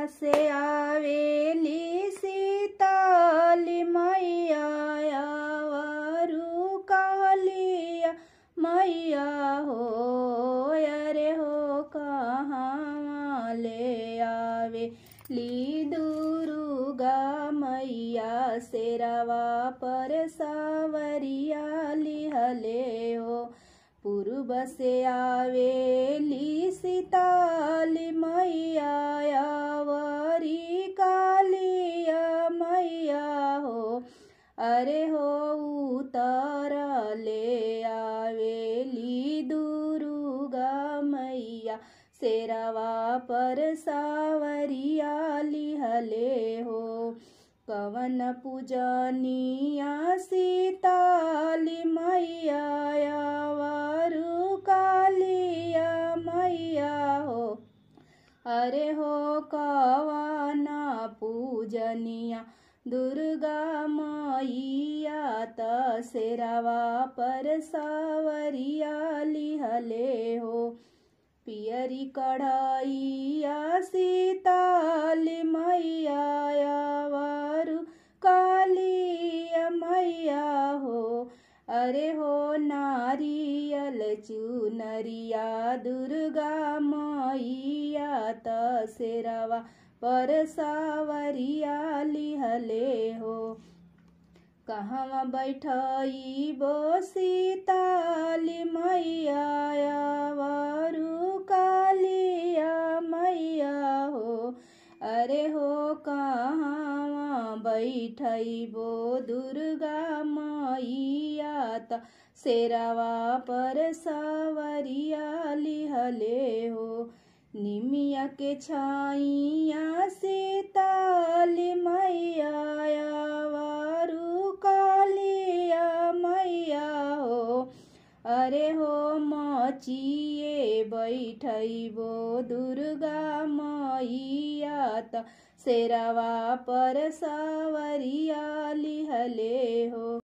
से आवेली सीताली मैया आवारू कालिया मैया हो। अरे हो कहाँ ले आवे ली दुर्गा मैया शेरावा पर सावरिया लिहले हो। पूर्व से आवेली सीताली मैया आवारी कालिया मैया हो। अरे हो उतर ले आवेली दुर्गा मैया शेरावा पर सावरिया लिहले हो। कवन पूजनिया सीताली मैया आवारू कालिया मैया हो। अरे हो कवना पूजनिया दुर्गा मैया त शेरावा पर सावरिया लिहले हो। पियरी कढ़ाइया सीताली मैया आवारू कालिया मैया हो। अरे हो नारियल चुनरिया दुर्गा मैया त शेरावा पर सावरिया लिहले हो। कहवा बैठइबो सीताली मैया आवारू कालिया मैया हो। अरे हो कहाँ बैठइबो दुर्गा मैया त शेरावा पर सावरिया लिहले हो। निमिया के छाइया सीताली मैया आवारू कालिया मैया हो। अरे हो मचिए बैठइबो दुर्गा मैया त शेरावा पर सावरिया लिहले हो।